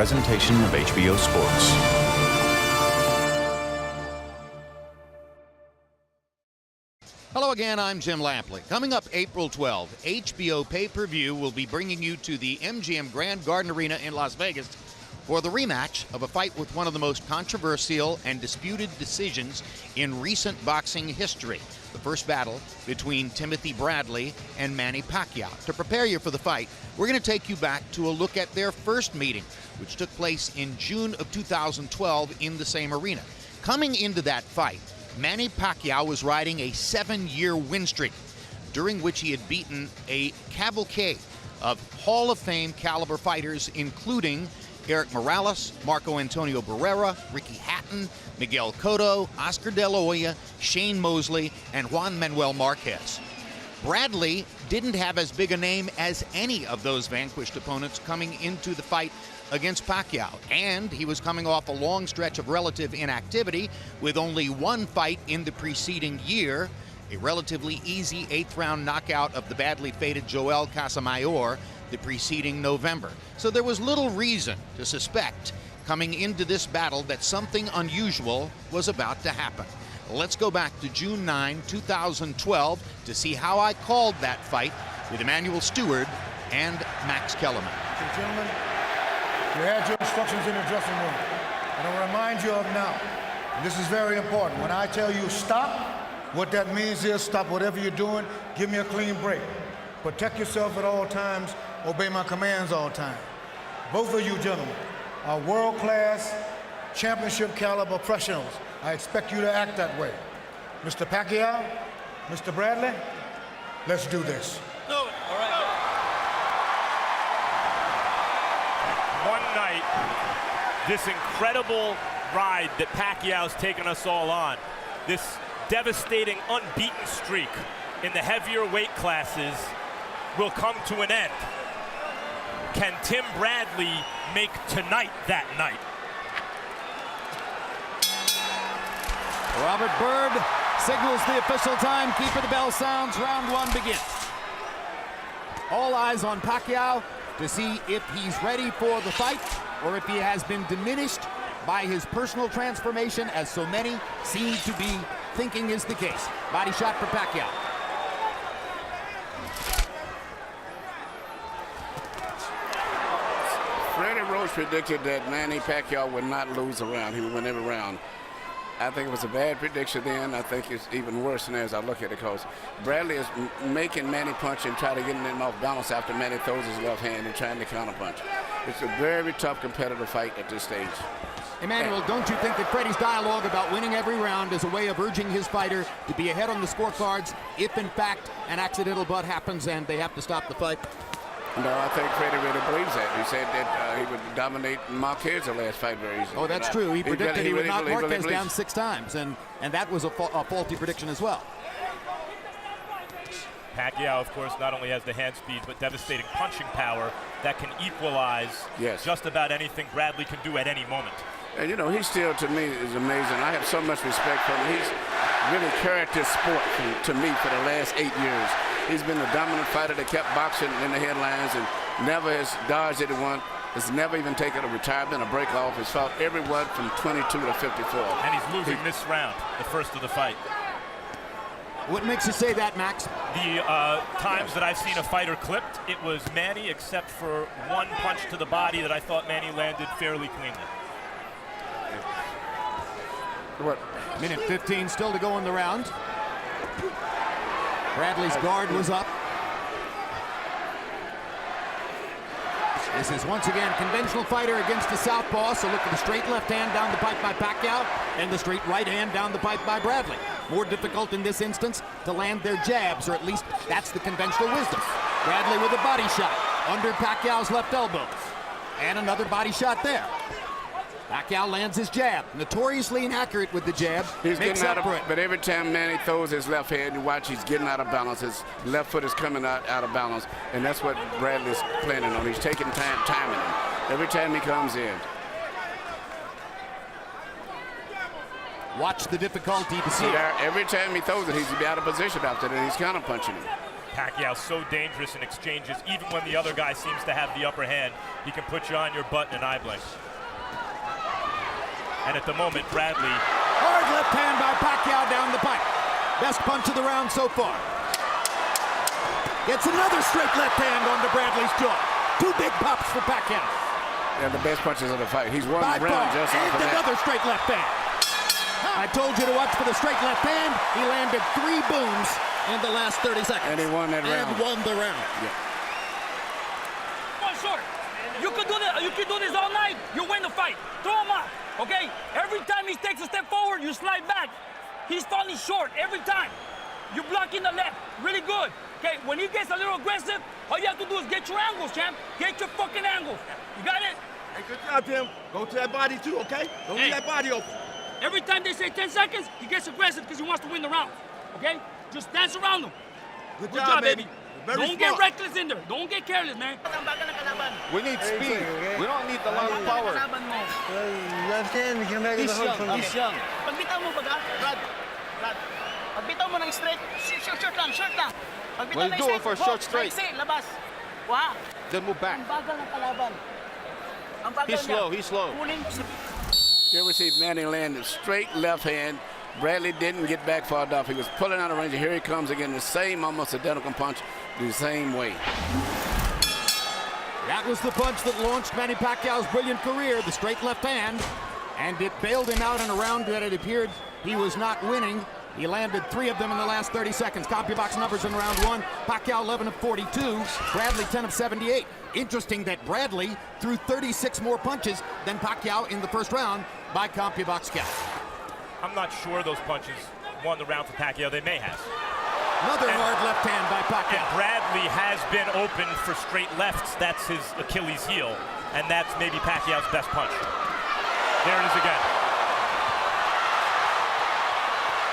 presentation of HBO Sports. Hello again, I'm Jim Lampley. Coming up April 12, HBO pay-per-view will be bringing you to the MGM Grand Garden Arena in Las Vegas for the rematch of a fight with one of the most controversial and disputed decisions in recent boxing history. The first battle between Timothy Bradley and Manny Pacquiao. To prepare you for the fight, we're going to take you back to a look at their first meeting, which took place in June of 2012 in the same arena. Coming into that fight, Manny Pacquiao was riding a 7-year win streak, during which he had beaten a cavalcade of Hall of Fame caliber fighters, including Eric Morales, Marco Antonio Barrera, Ricky Hatton, Miguel Cotto, Oscar De La Hoya, Shane Mosley, and Juan Manuel Marquez. Bradley didn't have as big a name as any of those vanquished opponents coming into the fight against Pacquiao, and he was coming off a long stretch of relative inactivity with only one fight in the preceding year, a relatively easy 8th-round knockout of the badly fated Joel Casamayor the preceding November. So there was little reason to suspect coming into this battle that something unusual was about to happen. Let's go back to June 9, 2012 to see how I called that fight with Emmanuel Stewart and Max Kellerman. Okay, gentlemen, you had your instructions in the dressing room. And I'll remind you of now, and this is very important, when I tell you stop, what that means is stop whatever you're doing, give me a clean break. Protect yourself at all times, obey my commands all the time. Both of you gentlemen are world-class, championship caliber professionals. I expect you to act that way. Mr. Pacquiao, Mr. Bradley, let's do this. No, all right. One night, this incredible ride that Pacquiao's taken us all on, this devastating unbeaten streak in the heavier weight classes will come to an end. Can Tim Bradley make tonight that night? Robert Byrd signals the official timekeeper. The bell sounds. Round one begins. All eyes on Pacquiao to see if he's ready for the fight or if he has been diminished by his personal transformation, as so many seem to be thinking is the case. Body shot for Pacquiao. Freddie Roach predicted that Manny Pacquiao would not lose a round. He would win every round. I think it was a bad prediction then. I think it's even worse now as I look at it, because Bradley is making Manny punch and try to get him off balance after Manny throws his left hand and trying to counter punch. It's a very tough competitive fight at this stage. Emmanuel, don't you think that Freddie's dialogue about winning every round is a way of urging his fighter to be ahead on the scorecards if, in fact, an accidental butt happens and they have to stop the fight? No, I think Freddie really believes that. He said that he would dominate Marquez the last fight very easily. Oh, that's true. He predicted he would knock Marquez down 6 times, and that was a faulty prediction as well. Pacquiao, of course, not only has the hand speed, but devastating punching power that can equalize just about anything Bradley can do at any moment. And, you know, he still, to me, is amazing. I have so much respect for him. He's really carried this sport to me for the last 8 years. He's been the dominant fighter that kept boxing in the headlines and never has dodged anyone. Has never even taken a retirement, a break off. He's fought everyone from 22 to 54. And he's losing this round, the first of the fight. What makes you say that, Max? The times that I've seen a fighter clipped, it was Manny, except for one punch to the body that I thought Manny landed fairly cleanly. What? Minute 15 still to go in the round. Bradley's guard was up. This is once again conventional fighter against the southpaw, so look at the straight left hand down the pipe by Pacquiao and the straight right hand down the pipe by Bradley. More difficult in this instance to land their jabs, or at least that's the conventional wisdom. Bradley with a body shot under Pacquiao's left elbow. And another body shot there. Pacquiao lands his jab. Notoriously inaccurate with the jab. He's getting out of it. But every time Manny throws his left hand, you watch he's getting out of balance. His left foot is coming out of balance. And that's what Bradley's planning on. He's taking time, timing him every time he comes in. Watch the difficulty to see. Every time he throws it, he's out of position after that. He's counter punching him. Pacquiao so dangerous in exchanges. Even when the other guy seems to have the upper hand, he can put you on your butt in an eye blink. And at the moment, Bradley. Hard left hand by Pacquiao down the pipe. Best punch of the round so far. Gets another straight left hand onto Bradley's jaw. 2 big pops for Pacquiao. Yeah, the best punches of the fight. He's won By the round far. just off And of that. another straight left hand. I told you to watch for the straight left hand. He landed 3 booms in the last 30 seconds. And he won that round. And won the round. One short. You can do this. You can do this all night. You win the fight. Throw him out. Okay. Every time he takes a step forward, you slide back. He's falling short every time. You're blocking the left. Really good. Okay. When he gets a little aggressive, all you have to do is get your angles, champ. Get your fucking angles. You got it? Hey, good job, Tim. Go to that body too, okay? Don't leave that body open. Every time they say 10 seconds, he gets aggressive because he wants to win the round. Okay? Just dance around him. Good Good job, baby. Very Don't get smart. reckless in there. Don't get careless, man. We need speed. We don't need the lot of power. He's young. Pagbitaw mo baga, Brad. Pagbitaw mo ng straight, short lang. Pagbitaw Well, ng do it for short straight. Maiksi, labas. Wah. Then move back. Ang bagal ng kalaban. Ang bagal He's slow, he's slow. Kunin. You ever see Manny land a straight left hand? Bradley didn't get back far enough. He was pulling out of range. Here he comes again, the same almost identical punch, the same way. That was the punch that launched Manny Pacquiao's brilliant career, the straight left hand, and it bailed him out in a round that it appeared he was not winning. He landed 3 of them in the last 30 seconds. CompuBox numbers in round 1. Pacquiao 11 of 42. Bradley 10 of 78. Interesting that Bradley threw 36 more punches than Pacquiao in the first round by CompuBox count. I'm not sure those punches won the round for Pacquiao. They may have. Another hard left hand by And Pacquiao. Bradley has been open for straight lefts. That's his Achilles heel. And that's maybe Pacquiao's best punch. There it is again.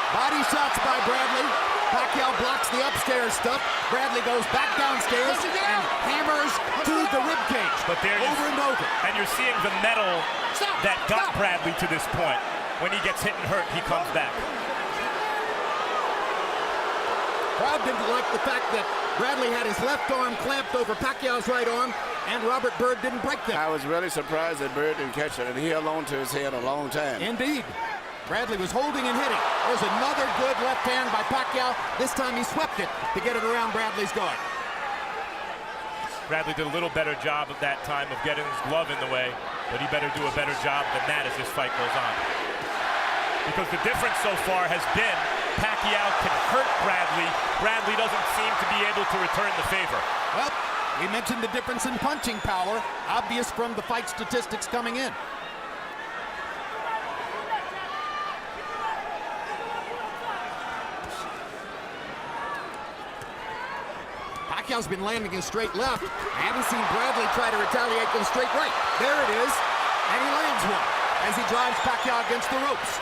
Body shots by Bradley. Pacquiao blocks the upstairs stuff. Bradley goes back downstairs and hammers to the ribcage. But there over and over. And you're seeing the metal that got Bradley to this point. When he gets hit and hurt, he comes back. Crowd didn't like the fact that Bradley had his left arm clamped over Pacquiao's right arm, and Robert Byrd didn't break them. I was really surprised that Bird didn't catch it, and he held on to his head a long time. Indeed. Bradley was holding and hitting. There's another good left hand by Pacquiao. This time he swept it to get it around Bradley's guard. Bradley did a little better job at that time of getting his glove in the way, but he better do a better job than that as this fight goes on. Because the difference so far has been Pacquiao can hurt Bradley. Bradley doesn't seem to be able to return the favor. Well, we mentioned the difference in punching power, obvious from the fight statistics coming in. Pacquiao's been landing in straight left. I haven't seen Bradley try to retaliate with a straight right. There it is. And he lands one as he drives Pacquiao against the ropes.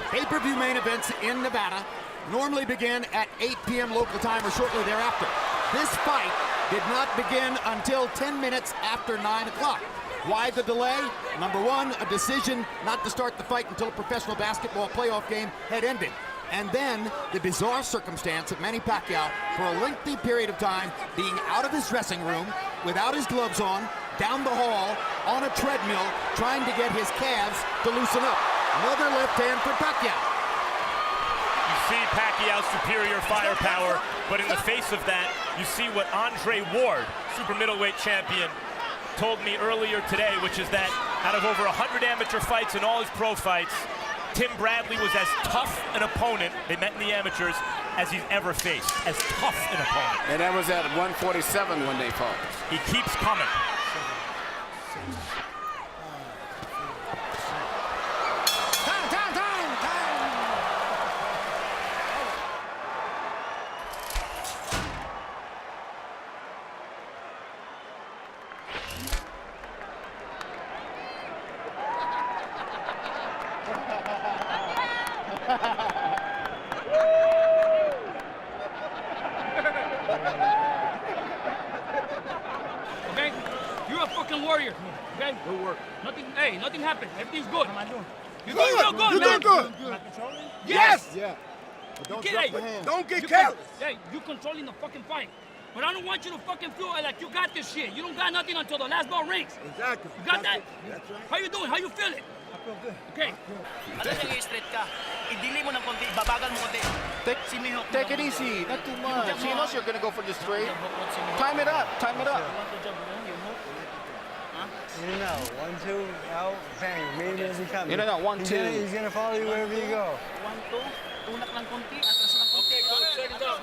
Pay-per-view main events in Nevada normally begin at 8 p.m. local time or shortly thereafter. This fight did not begin until 10 minutes after 9 o'clock. Why the delay? Number one, a decision not to start the fight until a professional basketball playoff game had ended. And then the bizarre circumstance of Manny Pacquiao, for a lengthy period of time, being out of his dressing room, without his gloves on, down the hall, on a treadmill, trying to get his calves to loosen up. Another left hand for Pacquiao. You see Pacquiao's superior firepower, but in the face of that, you see what Andre Ward, super middleweight champion, told me earlier today, which is that out of over 100 amateur fights and all his pro fights, Tim Bradley was as tough an opponent, they met in the amateurs, as he's ever faced. As tough an opponent. And that was at 147 when they fought. He keeps coming. Okay? here. Okay? Good work. Nothing. Hey, nothing happened. Everything's good. How am I doing? You're doing real good, You're man. doing good. Am I controlling? Yes. Yeah. But don't You drop can't- the hand. Don't get You careless. Hey, you controlling the fucking fight. But I don't want you to fucking feel like you got this shit. You don't got nothing until the last bell rings. Exactly. You got that? That's right. How you doing? How you feeling? I feel good. Okay. Ano nang i-straight ka? I-delay mo ng konti, babagal mo konti. Sinihok mo Take ng it konti. easy. Not too much. He knows you're gonna go for the straight. Sinihok. Time it up. Time it up. You want to jump mo, yung hook? In and out, 1, 2, out, bang. Meet him as he comes. In and out, 1, 2. He's gonna follow you wherever you go. 1, 2, tulak lang konti, atras lang konti. Okay, good. Second up,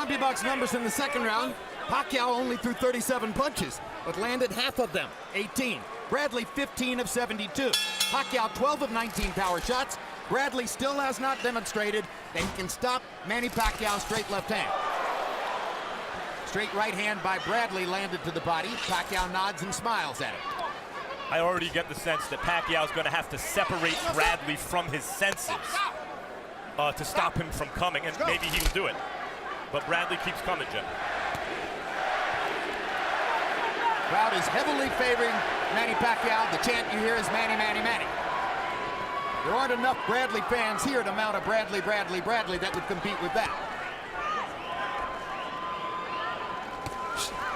man. Buck's numbers in the second round. Pacquiao only threw 37 punches, but landed half of them, 18. Bradley 15 of 72. Pacquiao 12 of 19 power shots. Bradley still has not demonstrated that he can stop Manny Pacquiao's straight left hand. Straight right hand by Bradley landed to the body. Pacquiao nods and smiles at it. I already get the sense that Pacquiao's going to have to separate Bradley from his senses to stop him from coming, and maybe he will do it. But Bradley keeps coming, Jim. Crowd is heavily favoring Manny Pacquiao. The chant you hear is Manny, Manny, Manny. There aren't enough Bradley fans here to mount a Bradley, Bradley, Bradley that would compete with that.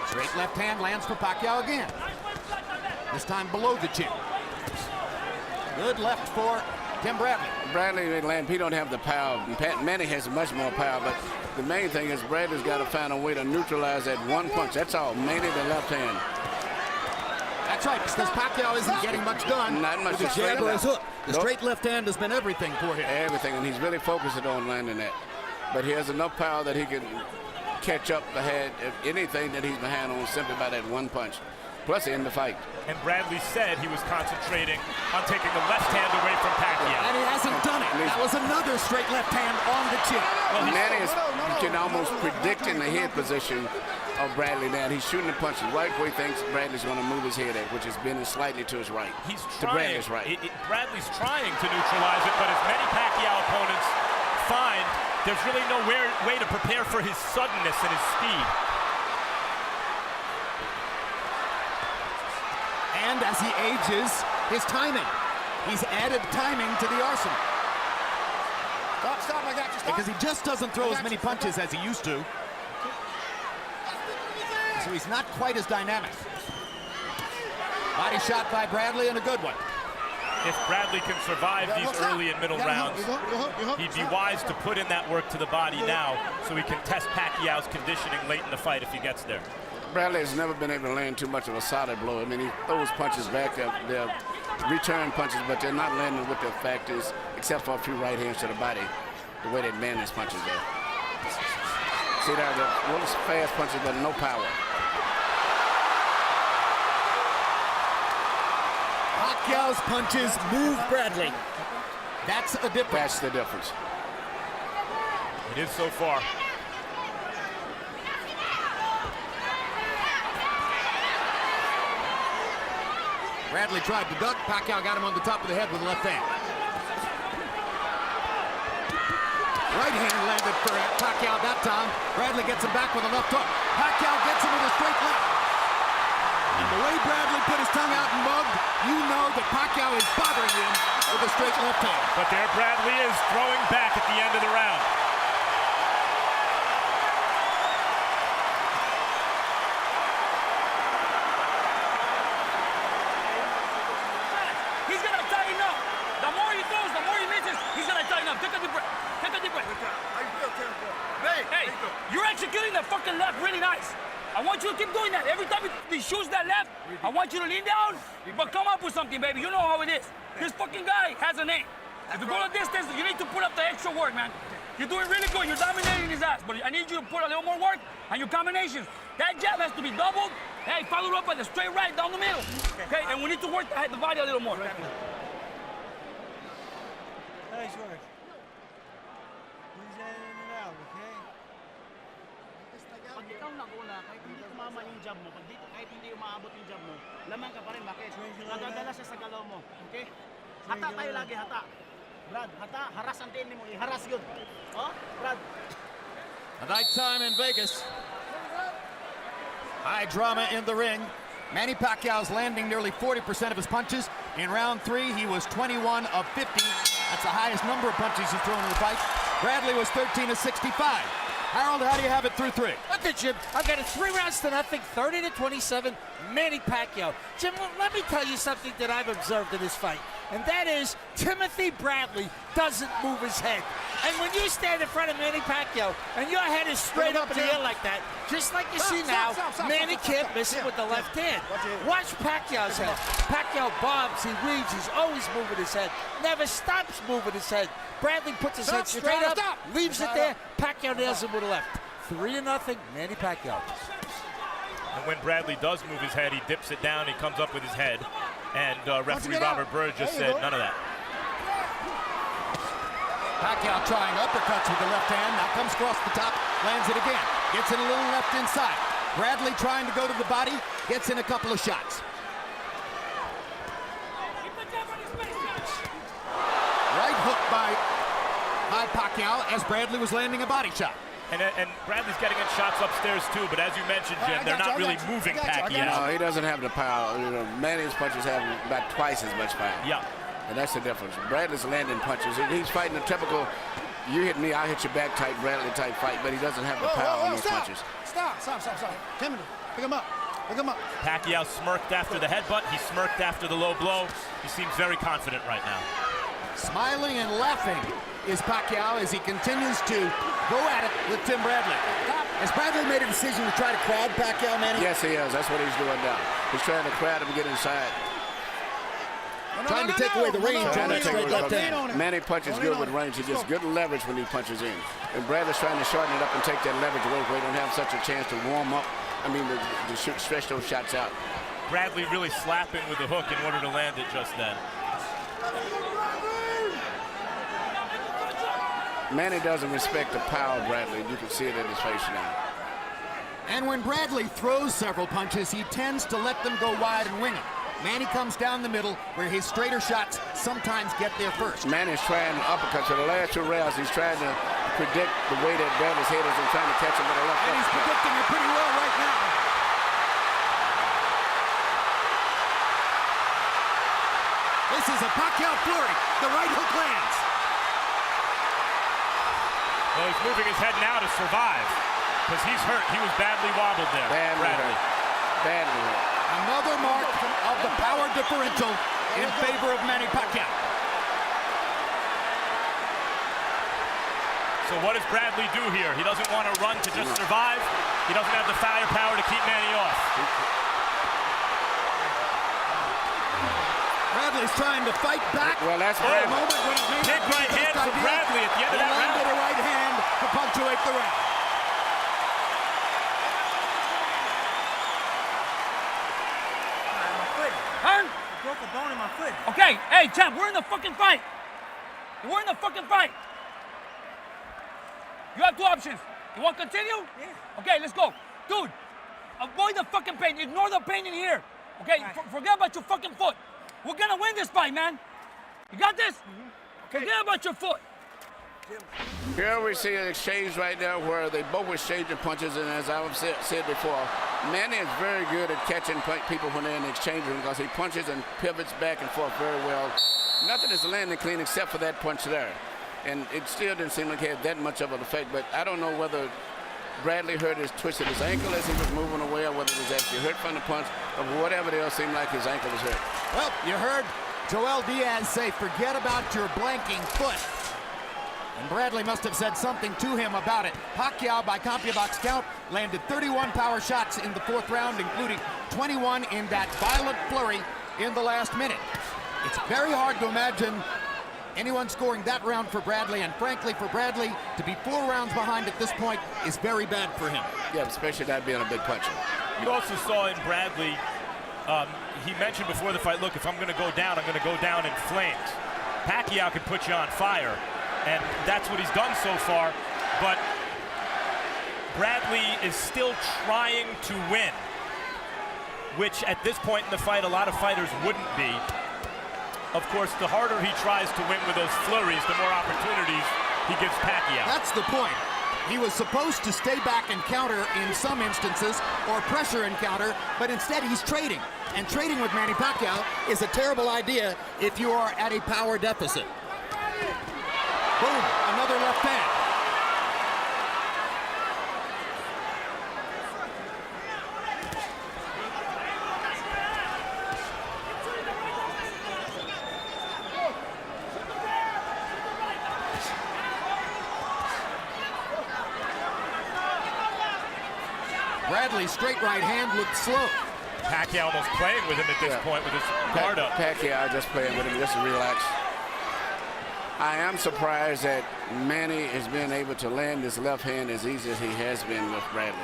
Straight left hand lands for Pacquiao again. This time below the chin. Good left for Tim Bradley. Bradley, he don't have the power. Manny has much more power, but the main thing is Bradley's got to find a way to neutralize that one punch. That's all, mainly the left hand. That's right, because Pacquiao isn't getting much done. Not much. With the jab or his hook. The straight left hand has been everything for him. Everything, and he's really focusing on landing that. But he has enough power that he can catch up ahead of anything that he's behind on simply by that one punch. Plus, in the fight. And Bradley said he was concentrating on taking the left hand away from Pacquiao. And he hasn't done it. That was another straight left hand on the chin. Well, Manny is, you can almost predict in the head position of Bradley now. He's shooting the punches right where he thinks Bradley's going to move his head at, which is bending slightly to his right. He's to trying. Bradley's right. Bradley's trying to neutralize it, but as many Pacquiao opponents find, there's really no way to prepare for his suddenness and his speed. And as he ages, his timing. He's added timing to the arsenal. Stop, I got you. Stop. Because he just doesn't throw as many punches as he used to. So he's not quite as dynamic. Body shot by Bradley and a good one. If Bradley can survive these early and middle rounds, he'd be wise to put in that work to the body now so he can test Pacquiao's conditioning late in the fight if he gets there. Bradley has never been able to land too much of a solid blow. I mean, he throws punches back, they're return punches, but they're not landing with their factors, except for a few right hands to the body, the way that man his punches there. See there, the little fast punches, but no power. Pacquiao's punches move Bradley. That's a difference. That's the difference. It is so far. Bradley tried to duck. Pacquiao got him on the top of the head with the left hand. Right hand landed for Pacquiao that time. Bradley gets him back with a left hook. Pacquiao gets him with a straight left. And the way Bradley put his tongue out and mugged, you know that Pacquiao is bothering him with a straight left hand. But there Bradley is throwing back at the end of the round. He's gonna tighten up. The more he throws, the more he misses. He's gonna tighten up. Take a deep breath. Take a deep breath. Hey, you're executing the fucking left really nice. I want you to keep doing that. Every time he shoots that left, I want you to lean down, but come up with something, baby. You know how it is. This fucking guy has a name. If you go the distance, you need to put up the extra work, man. You're doing really good. You're dominating his ass, but I need you to put a little more work on your combinations. That jab has to be doubled. Hey, followed up by the straight right down the middle. Okay, and we need to work the body a little more. Nice work. He's in and out, okay? Pag ikaw naguna, kahit hindi tumama yung jab mo, kahit hindi umaabot yung jab mo, lamang ka pa rin, bakit? Nadadala siya sa galaw mo, okay? Hata tayo lagi, hata. Brad, hata, haras ang team mo, iharas yun. Oh, Brad. A night time in Vegas. High drama in the ring. Manny Pacquiao's landing nearly 40% of his punches. In round 3, he was 21 of 50. That's the highest number of punches he's thrown in the fight. Bradley was 13 of 65. Harold, how do you have it through 3? Okay, Jim, I've got it 3 rounds to nothing, 30-27, Manny Pacquiao. Jim, let me tell you something that I've observed in this fight, and that is Timothy Bradley doesn't move his head. And when you stand in front of Manny Pacquiao and your head is straight up in the air like that, just like you see now, Manny can't miss it with the left hand. Watch Pacquiao's head. Pacquiao bobs, he weaves, he's always moving his head, never stops moving his head. Bradley puts his head straight up, leaves it there, Pacquiao nails him with the left. 3-0, Manny Pacquiao. And when Bradley does move his head, he dips it down, he comes up with his head. And referee Robert Bird just said none of that. Pacquiao trying uppercuts with the left hand. Now comes across the top, lands it again. Gets in a little left inside. Bradley trying to go to the body, gets in a couple of shots. Right hook by Pacquiao as Bradley was landing a body shot. And Bradley's getting in shots upstairs too, but as you mentioned, Jim, they're not really moving Pacquiao. No, he doesn't have the power. You know, Manny's punches have about twice as much power. Yeah. And that's the difference. Bradley's landing punches. He's fighting a typical, you hit me, I hit you back type Bradley type fight, but he doesn't have the power on those punches. Stop. Timothy, pick him up. Pick him up. Pacquiao smirked after the headbutt. He smirked after the low blow. He seems very confident right now. Smiling and laughing is Pacquiao as he continues to go at it with Tim Bradley. Has Bradley made a decision to try to crowd Pacquiao, Manny? Yes, he is. That's what he's doing now. He's trying to crowd him and get inside. Trying to take away the range on that straight left hand. Manny punches good with range. He gets good leverage when he punches in. And Bradley's trying to shorten it up and take that leverage away where he don't have such a chance to warm up. I mean, to stretch those shots out. Bradley really slapping with the hook in order to land it just then. Manny doesn't respect the power of Bradley. You can see it in his face now. And when Bradley throws several punches, he tends to let them go wide and wing it. Manny comes down the middle where his straighter shots sometimes get there first. Manny's trying uppercuts. For the last 2 rounds, he's trying to predict the way that Bradley's head is and trying to catch him with a left. And he's predicting it pretty well right now. This is a Pacquiao flurry. The right hook lands. Well, he's moving his head now to survive because he's hurt. He was badly wobbled there. Badly hurt. Another mark of the power differential in favor of Manny Pacquiao. So what does Bradley do here? He doesn't want to run to just survive. He doesn't have the firepower to keep Manny off. Bradley's trying to fight back. Well, that's Bradley. Moment when it may Big not be right the hand best from idea. Bradley at the end of that He round. landed a right hand to punctuate the round. Huh? Broke a bone in my foot. Okay, hey, champ, we're in the fucking fight. We're in the fucking fight. You have 2 options. You want to continue? Yeah. Okay, let's go. Dude, avoid the fucking pain. Ignore the pain in here. Okay, forget about your fucking foot. We're going to win this fight, man. You got this? Forget about your foot. Here we see an exchange right now where they both exchanging punches, and as I've said before, Manny is very good at catching people when they're in the exchange room because he punches and pivots back and forth very well. Nothing is landing clean except for that punch there. And it still didn't seem like he had that much of an effect, but I don't know whether Bradley twisted his ankle as he was moving away or whether it was actually hurt from the punch or whatever it else seemed like his ankle was hurt. Well, you heard Joel Diaz say, forget about your blanking foot. And Bradley must have said something to him about it. Pacquiao, by CompuBox count, landed 31 power shots in the 4th round, including 21 in that violent flurry in the last minute. It's very hard to imagine anyone scoring that round for Bradley, and frankly, for Bradley to be 4 rounds behind at this point is very bad for him. Yeah, especially not being a big puncher. You also saw in Bradley, he mentioned before the fight, look, if I'm going to go down, I'm going to go down in flames. Pacquiao can put you on fire, and that's what he's done so far, but Bradley is still trying to win, which at this point in the fight, a lot of fighters wouldn't be. Of course, the harder he tries to win with those flurries, the more opportunities he gives Pacquiao. That's the point. He was supposed to stay back and counter in some instances, or pressure and counter, but instead he's trading. And trading with Manny Pacquiao is a terrible idea if you are at a power deficit. Boom, another left hand. Bradley's straight right hand looked slow. Pacquiao almost playing with him at this point with his guard up. Pacquiao just playing with him, just to relax. I am surprised that Manny is being able to land his left hand as easy as he has been with Bradley.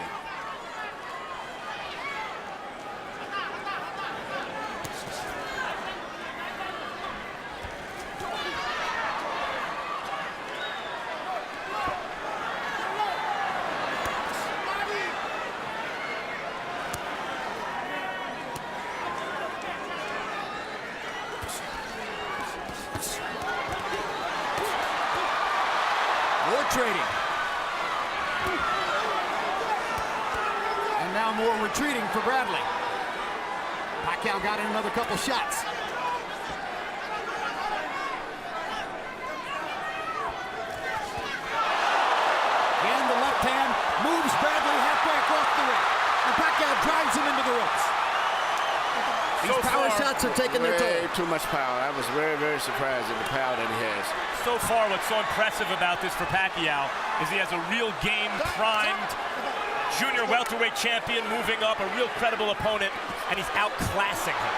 Trading. And now more retreating for Bradley. Pacquiao got in another couple shots. And the left hand moves Bradley halfway across the ring. And Pacquiao drives him into the ropes. These power shots are taking their toll. Way too much power. I was very, very surprised at the power that he has. So far, what's so impressive about this for Pacquiao is he has a real game-primed junior welterweight champion moving up, a real credible opponent, and he's outclassing him.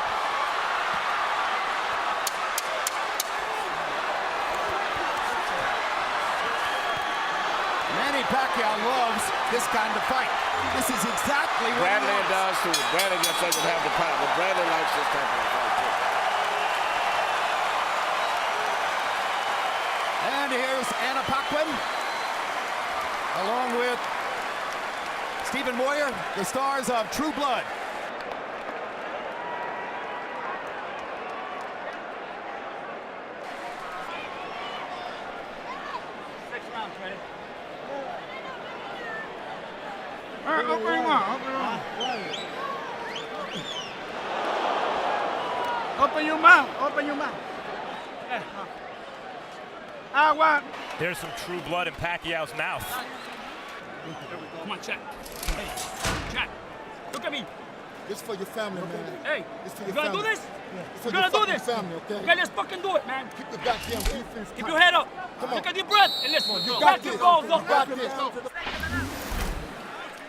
Manny Pacquiao loves this kind of fight. This is exactly what Bradley does too. Bradley just doesn't have the power, but Bradley likes this type of fight too. And here's Anna Paquin, along with Stephen Moyer, the stars of True Blood. Open your mouth. Open your mouth. I want. There's some true blood in Pacquiao's mouth. Come on, check. Hey, check. Look at me. This is for your family, man. Hey, This for you your gonna do family. this? It's for You your gonna do fucking this? family, okay? Okay, let's fucking do it, man. Keep the goddamn defense. Keep your head up. Come on. Take a deep breath and let's You go. got Back this. your balls You up. got this.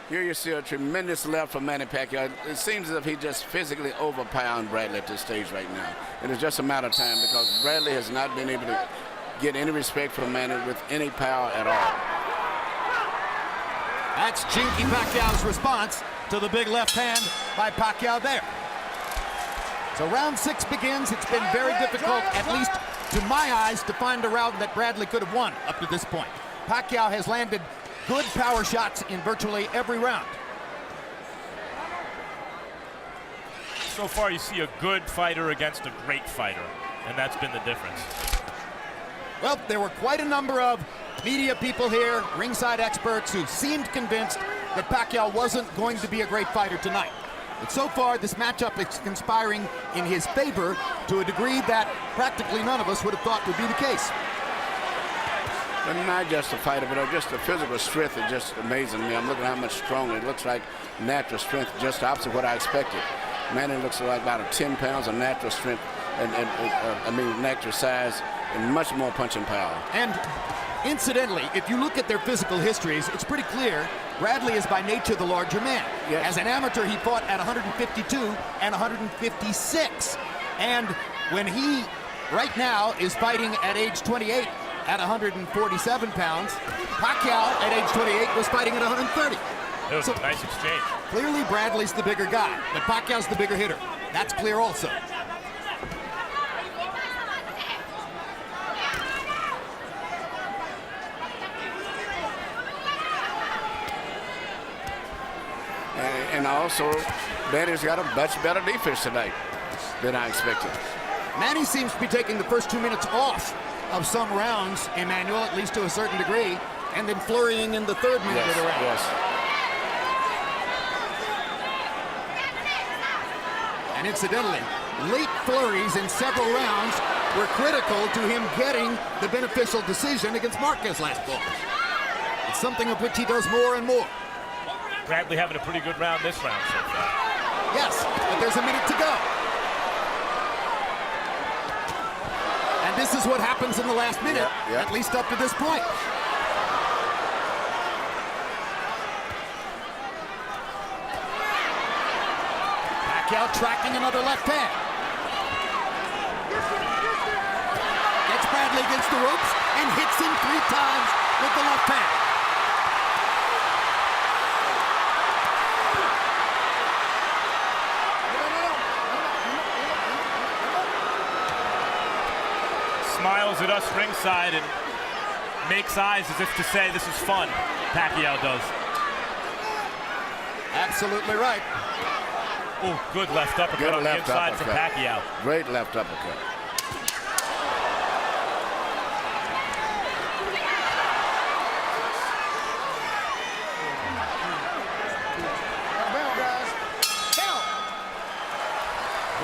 Here you see a tremendous left from Manny Pacquiao. It seems as if he just physically overpowered Bradley at this stage right now. And it's just a matter of time because Bradley has not been able to get any respect from Manny with any power at all. That's Chinky Pacquiao's response to the big left hand by Pacquiao there. So round 6 begins. It's been very difficult, at least to my eyes, to find a round that Bradley could have won up to this point. Pacquiao has landed good power shots in virtually every round. So far, you see a good fighter against a great fighter, and that's been the difference. Well, there were quite a number of media people here, ringside experts, who seemed convinced that Pacquiao wasn't going to be a great fighter tonight. But so far, this matchup is conspiring in his favor to a degree that practically none of us would have thought would be the case. But not just a fighter, but just the physical strength is just amazing to me. I'm looking at how much stronger. It looks like natural strength, just the opposite of what I expected. Manny looks like about 10 pounds of natural strength, and natural size, and much more punching power. And incidentally, if you look at their physical histories, it's pretty clear Bradley is by nature the larger man. Yes. As an amateur, he fought at 152 and 156. And when he, right now, is fighting at age 28 at 147 pounds, Pacquiao at age 28 was fighting at 130. It was a nice exchange. Clearly, Bradley's the bigger guy, but Pacquiao's the bigger hitter. That's clear also. And also, Manny's got a much better defense tonight than I expected. Manny seems to be taking the first 2 minutes off of some rounds, Emmanuel, at least to a certain degree. and then flurrying in the third minute of the round. Yes. And incidentally, late flurries in several rounds were critical to him getting the beneficial decision against Marquez last fall. It's something of which he does more and more. Bradley having a pretty good round this round so far. Yes, but there's a minute to go. And this is what happens in the last minute, at least up to this point. Pacquiao tracking another left hand. Gets Bradley against the ropes and hits him 3 times with the left hand. Smiles at us ringside and makes eyes as if to say this is fun. Pacquiao does. Absolutely right. Oh, good left uppercut on the inside from Pacquiao. Great left uppercut.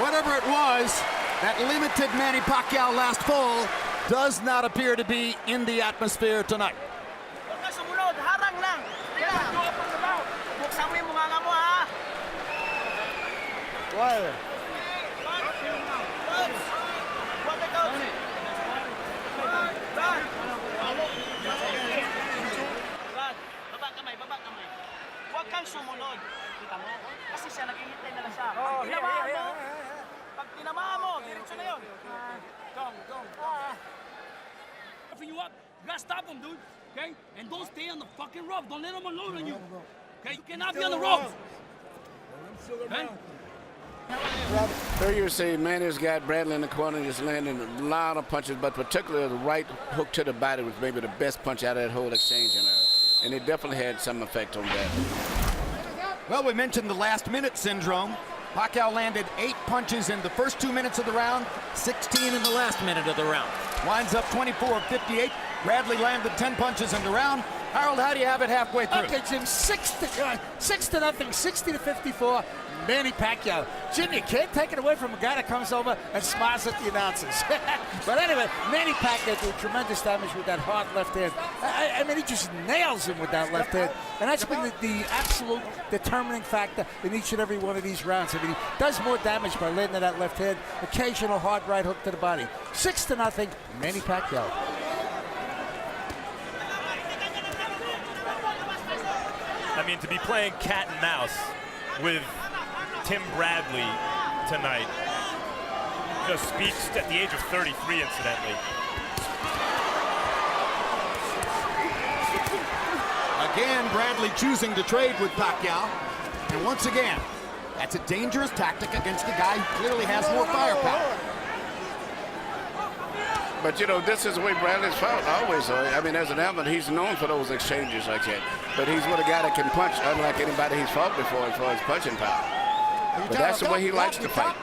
Whatever it was that limited Manny Pacquiao last fall does not appear to be in the atmosphere tonight. Huwag ka sumunod, harang lang. Kaya, buksan mo yung mukha mo, ha? Why? Baba kamay. Huwag kang sumunod. Kita mo? Kasi siya, naghihintay na lang siya. Pag tinamaan mo, diretso na yun. Go. You up. You gotta stop him, dude. Okay? And don't stay on the fucking rope. Don't let him unload on you. Okay? You cannot be on the ropes. Okay? There you see Manny's got Bradley in the corner, just landing a lot of punches, but particularly the right hook to the body was maybe the best punch out of that whole exchange in there. And it definitely had some effect on Bradley. Well, we mentioned the last minute syndrome. Pacquiao landed 8 punches in the first 2 minutes of the round, 16 in the last minute of the round. Winds up 24 of 58. Bradley landed 10 punches in the round. Harold, how do you have it halfway through? Okay, Jim, 6 to nothing, 60 to 54. Manny Pacquiao. Jim, you can't take it away from a guy that comes over and smiles at the announcers. But anyway, Manny Pacquiao did tremendous damage with that hard left hand. I mean, he just nails him with that left hand. And that's been the absolute determining factor in each and every one of these rounds. I mean, he does more damage by landing that left hand. Occasional hard right hook to the body. 6 to nothing, Manny Pacquiao. I mean, to be playing cat and mouse with Tim Bradley tonight just speaks at the age of 33, incidentally. Again, Bradley choosing to trade with Pacquiao. And once again, that's a dangerous tactic against a guy who clearly has more firepower. But, you know, this is the way Bradley's fought always. I mean, as an element, he's known for those exchanges like that. But he's with a guy that can punch, unlike anybody he's fought before as far as punching power. But that's the way he likes to fight.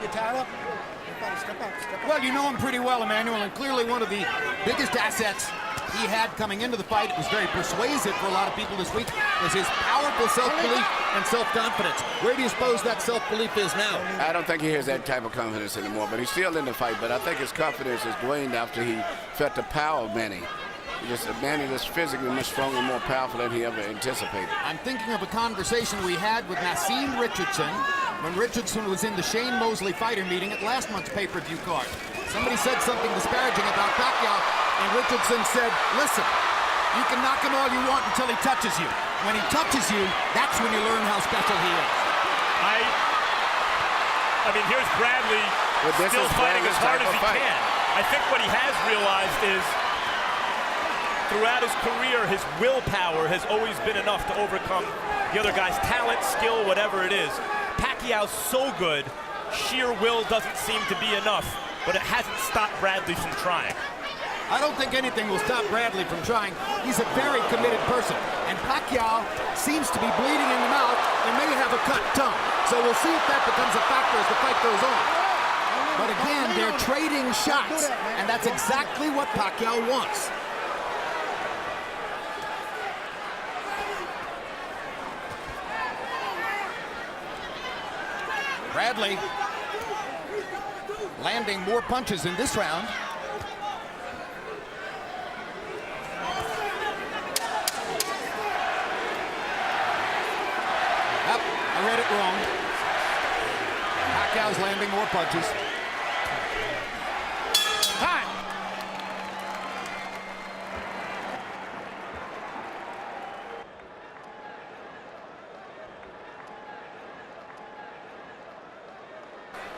Well, you know him pretty well, Emmanuel, and clearly one of the biggest assets he had coming into the fight. It was very persuasive for a lot of people this week, was his powerful self-belief and self-confidence. Where do you suppose that self-belief is now? I don't think he has that type of confidence anymore, but he's still in the fight. But I think his confidence has waned after he felt the power of Manny. Manny is physically much stronger and more powerful than he ever anticipated. I'm thinking of a conversation we had with Nassim Richardson when Richardson was in the Shane Mosley fighter meeting at last month's pay-per-view card. Somebody said something disparaging about Pacquiao, and Richardson said, listen, you can knock him all you want until he touches you. When he touches you, that's when you learn how special he is. I mean, here's Bradley still fighting as hard as he can. I think what he has realized is throughout his career, his willpower has always been enough to overcome the other guy's talent, skill, whatever it is. Pacquiao's so good, sheer will doesn't seem to be enough, but it hasn't stopped Bradley from trying. I don't think anything will stop Bradley from trying. He's a very committed person, and Pacquiao seems to be bleeding in the mouth and may have a cut tongue. So we'll see if that becomes a factor as the fight goes on. But again, they're trading shots, and that's exactly what Pacquiao wants. Bradley landing more punches in this round. Yep, I read it wrong. Pacquiao's landing more punches. Time.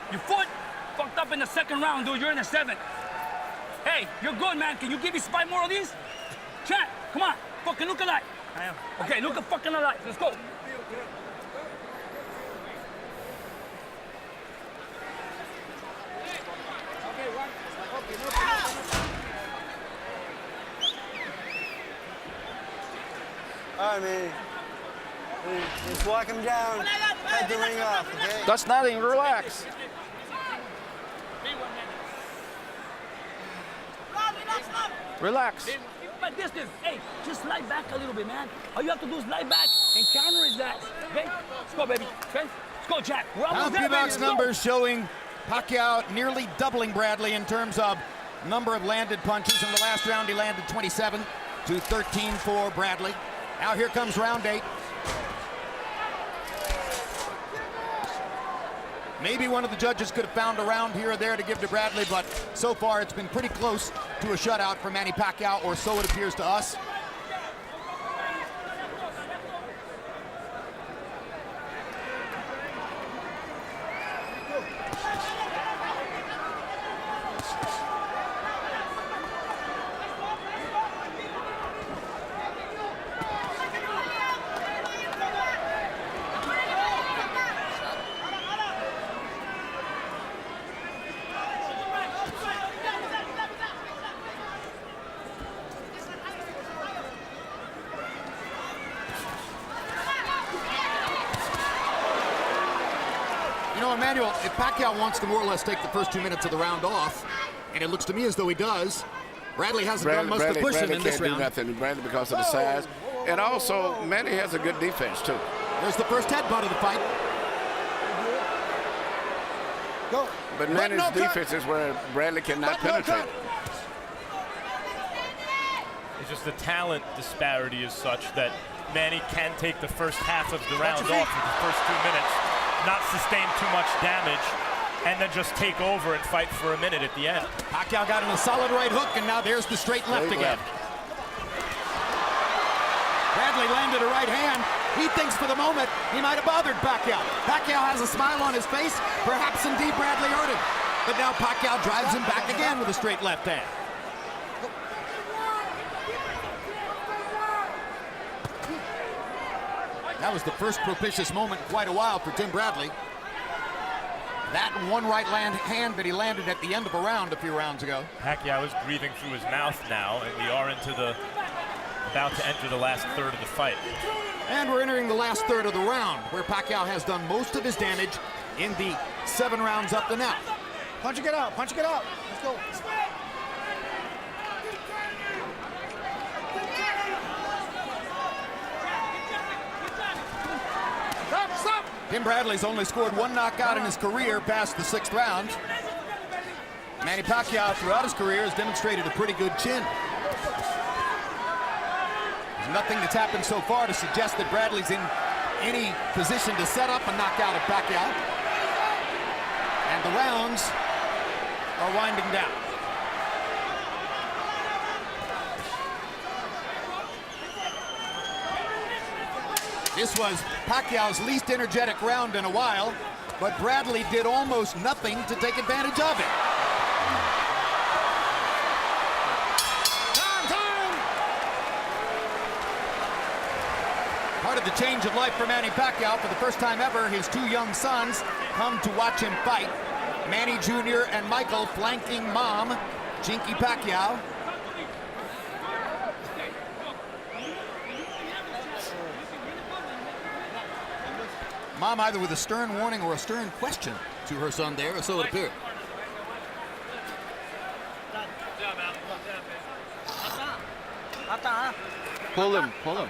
Your foot fucked up in the second round, dude. You're in the seventh. Hey, you're good, man. Can you give me 5 more of these? Chat, come on. Fucking look alive. I am. Okay, look fucking alive. Let's go. All right, man. Just walk him down, head the ring off, okay? That's nothing. Relax. Relax. But distance. Hey, just slide back a little bit, man. All you have to do is slide back and counter his that. Okay? Let's go, baby. Okay? Let's go, Jack. We're almost there, baby. Box numbers showing Pacquiao nearly doubling Bradley in terms of number of landed punches. In the last round, he landed 27 to 13 for Bradley. Now here comes round 8. Maybe one of the judges could have found a round here or there to give to Bradley, but so far it's been pretty close to a shutout for Manny Pacquiao, or so it appears to us. You know, Emmanuel, if Pacquiao wants to more or less take the first 2 minutes of the round off, and it looks to me as though he does, Bradley hasn't done much to push him in this round. Bradley can't do nothing. Bradley because of the size. And also, Manny has a good defense, too. There's the first headbutt of the fight. Go. But Manny's defense is where Bradley cannot penetrate. It's just the talent disparity is such that Manny can take the first half of the round off in the first 2 minutes, not sustain too much damage, and then just take over and fight for a minute at the end. Pacquiao got in a solid right hook, and now there's the straight left again. Bradley landed a right hand. He thinks for the moment he might have bothered Pacquiao. Pacquiao has a smile on his face. Perhaps indeed Bradley hurt him. But now Pacquiao drives him back again with a straight left hand. That was the first propitious moment in quite a while for Tim Bradley. That one right hand that he landed at the end of a round a few rounds ago. Pacquiao is breathing through his mouth now, and we are about to enter the last third of the fight. And we're entering the last third of the round, where Pacquiao has done most of his damage in the 7 rounds up to now. Punch it, get out. Punch it, get out. Let's go. Stop. Tim Bradley's only scored 1 knockout in his career past the 6th round. Manny Pacquiao, throughout his career, has demonstrated a pretty good chin. There's nothing that's happened so far to suggest that Bradley's in any position to set up a knockout of Pacquiao. And the rounds are winding down. This was Pacquiao's least energetic round in a while, but Bradley did almost nothing to take advantage of it. Part of the change of life for Manny Pacquiao. For the first time ever, his 2 young sons come to watch him fight. Manny Jr. and Michael flanking mom, Jinky Pacquiao. Mom either with a stern warning or a stern question to her son there, or so it appeared. Pull him, pull him.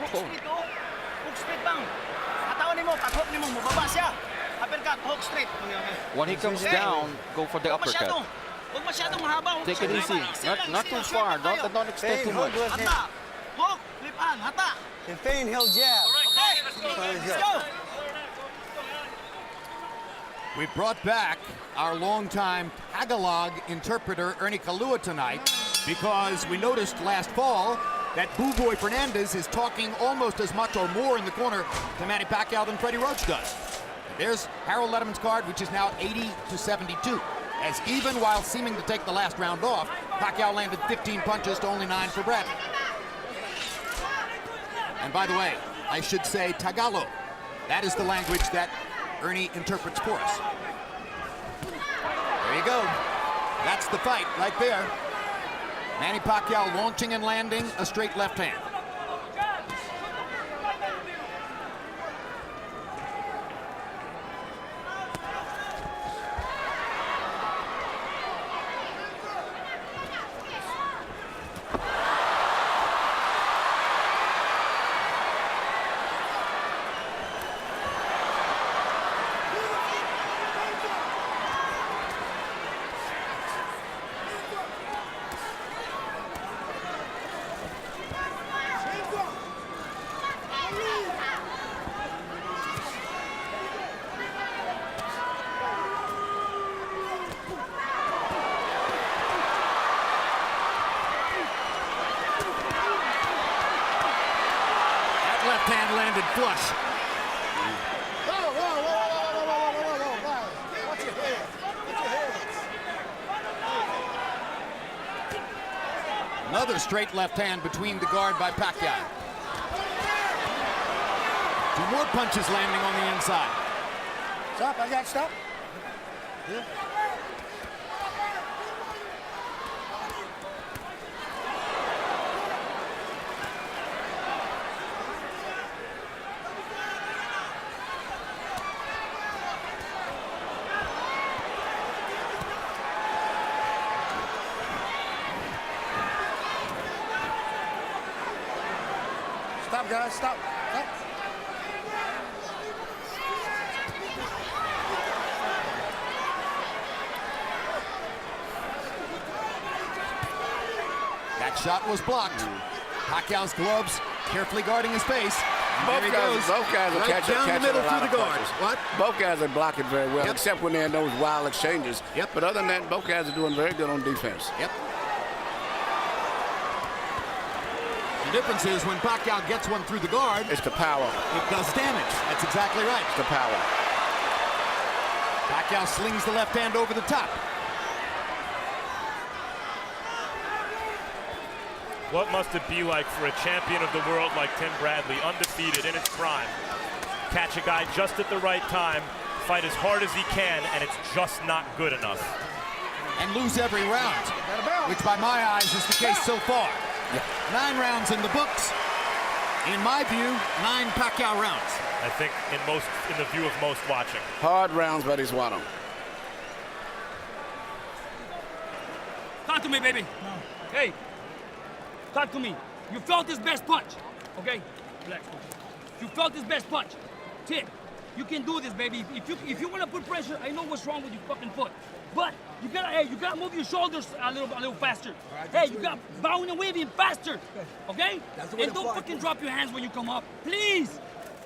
Hook speed bang. Hatawan mo, pag-hook mo, mababa siya. Uppercut, hook straight. Okay, okay. When he comes down, go for the uppercut. Huwag masyadong mahaba. Take it easy. Not too far. Don't extend too much. Hata. Hook, flip on, hata. And feint, he'll jab. Okay, let's go. We brought back our longtime Tagalog interpreter, Ernie Kalua, tonight because we noticed last fall that Buboy Fernandez is talking almost as much or more in the corner to Manny Pacquiao than Freddie Roach does. There's Harold Letterman's card, which is now 80-72. As even while seeming to take the last round off, Pacquiao landed 15 punches to only 9 for Bradley. And by the way, I should say Tagalog. That is the language that Ernie interprets for us. There you go. That's the fight right there. Manny Pacquiao launching and landing a straight left hand. Left hand landed flush. Watch your head. Watch your head. Another straight left hand between the guard by Pacquiao. 2 more punches landing on the inside. Stop, I got stop. Yeah. Stop, guys, stop. Stop. That shot was blocked. Pacquiao's gloves carefully guarding his face. Both guys are right catching down the middle a lot through of the guard. punches. What? Both guys are blocking very well, Yep. except when they're in those wild exchanges. Yep. But other than that, both guys are doing very good on defense. Yep. The difference is when Pacquiao gets one through the guard, It's the power. it does damage. That's exactly right. It's the power. Pacquiao slings the left hand over the top. What must it be like for a champion of the world like Tim Bradley, undefeated in his prime, catch a guy just at the right time, fight as hard as he can, and it's just not good enough. And lose every round, which by my eyes is the case so far. 9 rounds in the books. In my view, 9 Pacquiao rounds. I think in the view of most watching. Hard rounds, but he's won them. Talk to me, baby. No. Hey, talk to me. You felt his best punch, okay? Relax. You felt his best punch. Tim, you can do this, baby. If you want to put pressure, I know what's wrong with your fucking foot. But you gotta move your shoulders a little faster. Hey, you gotta bowing and waving faster, okay? And don't fucking drop your hands when you come up, please.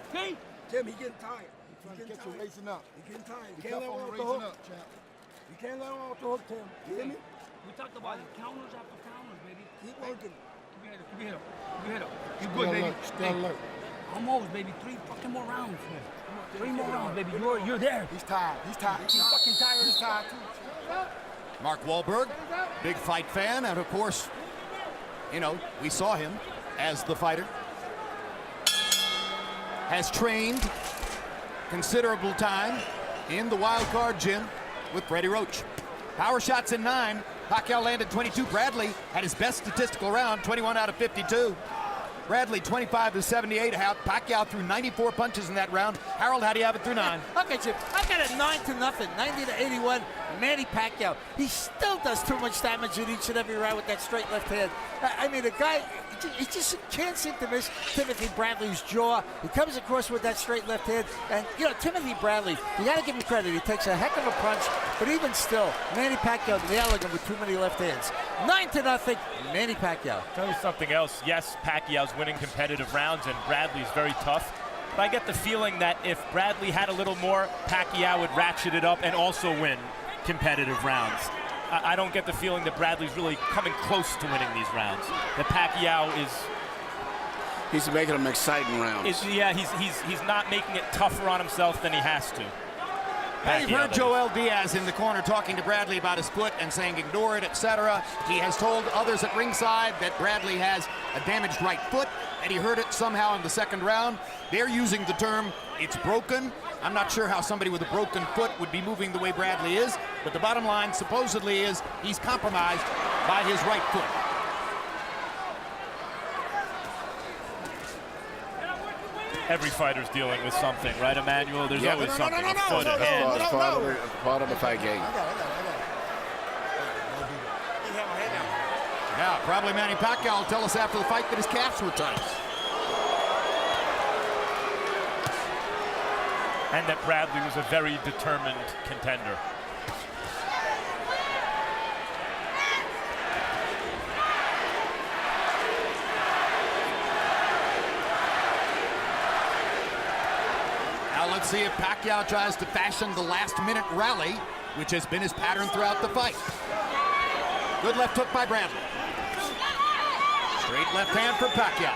Okay? Tim, he getting tired. He's trying to Get you racing up. He getting tired. You Be can't let him careful on off the raising hook. up, champ. You can't let him off the hook, Tim. You hear me? We talked about it. Counters after counters, baby. Keep working. Keep your head up. You good, baby. Stay alert. Almost, baby. 3 fucking more rounds. 3 more rounds, baby. You're there. He's tired. He's tired. He's fucking tired. He's tired too. Mark Wahlberg, big fight fan, and of course, you know, we saw him as the fighter. Has trained considerable time in the wild card gym with Freddie Roach. Power shots in 9. Pacquiao landed 22. Bradley had his best statistical round, 21 out of 52. Bradley 25-78. Pacquiao threw 94 punches in that round. Harold, how do you have it through 9? Okay, Jim, I got it 9-0, 90-81. Manny Pacquiao, he still does too much damage in each and every round with that straight left hand. I mean, the guy He just can't seem to miss Timothy Bradley's jaw. He comes across with that straight left hand. And, you know, Timothy Bradley, you got to give him credit. He takes a heck of a punch. But even still, Manny Pacquiao nailing him with too many left hands. 9-0, Manny Pacquiao. Tell you something else. Yes, Pacquiao's winning competitive rounds, and Bradley's very tough. But I get the feeling that if Bradley had a little more, Pacquiao would ratchet it up and also win competitive rounds. I don't get the feeling that Bradley's really coming close to winning these rounds. That Pacquiao is... He's making them exciting rounds. He's not making it tougher on himself than he has to. Now you've heard Joel Diaz in the corner talking to Bradley about his foot and saying ignore it, etc. He has told others at ringside that Bradley has a damaged right foot, and he heard it somehow in the second round. They're using the term, it's broken. I'm not sure how somebody with a broken foot would be moving the way Bradley is, but the bottom line supposedly is he's compromised by his right foot. Every fighter's dealing with something, right, Emmanuel? There's always something, a foot, a hand. Part of the fight game. Yeah, probably Manny Pacquiao will tell us after the fight that his calves were tight. And that Bradley was a very determined contender. Now let's see if Pacquiao tries to fashion the last-minute rally, which has been his pattern throughout the fight. Good left hook by Bradley. Straight left hand for Pacquiao.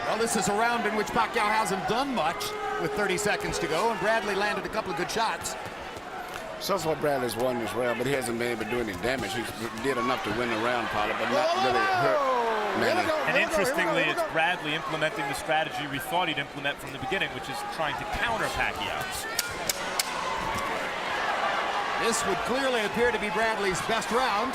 Well, this is a round in which Pacquiao hasn't done much with 30 seconds to go, and Bradley landed a couple of good shots. So far, Bradley's won this round, but he hasn't been able to do any damage. He did enough to win the round, probably, but not really hurt Manny. And interestingly, it's Bradley implementing the strategy we thought he'd implement from the beginning, which is trying to counter Pacquiao. This would clearly appear to be Bradley's best round.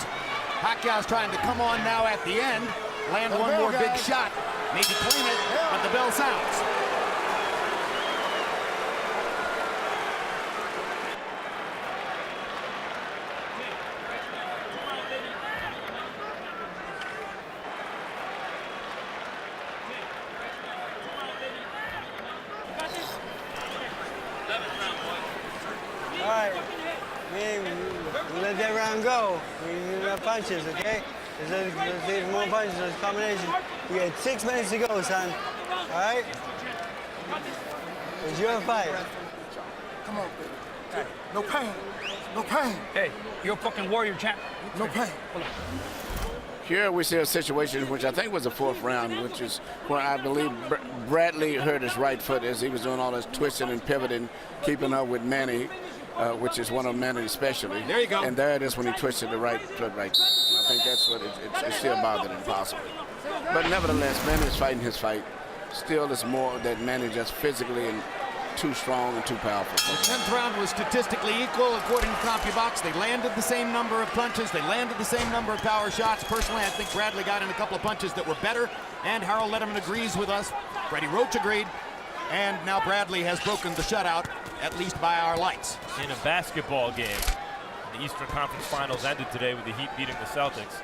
Pacquiao's trying to come on now at the end, land one more big shot, maybe clean it, but the bell sounds. All right, we let that round go. We got punches, okay? Let's leave more punches, there's a combination. We got 6 minutes to go, son. All right? It's your fight. Come on. Hey, no pain. No pain. Hey, you're a fucking warrior, champ. No pain. Here we see a situation which I think was the fourth round, which is where I believe Bradley hurt his right foot as he was doing all this twisting and pivoting, keeping up with Manny, which is one of Manny's specialty. There you go. And there it is when he twisted the right foot right there. I think that's what it's still bothered him possibly. But nevertheless, Manny's fighting his fight. Still, it's more that Manny just physically and too strong and too powerful. The 10th round was statistically equal according to CompuBox. They landed the same number of punches. They landed the same number of power shots. Personally, I think Bradley got in a couple of punches that were better, and Harold Letterman agrees with us. Freddie Roach agreed, and now Bradley has broken the shutout, at least by our lights. In a basketball game, the Eastern Conference Finals ended today with the Heat beating the Celtics.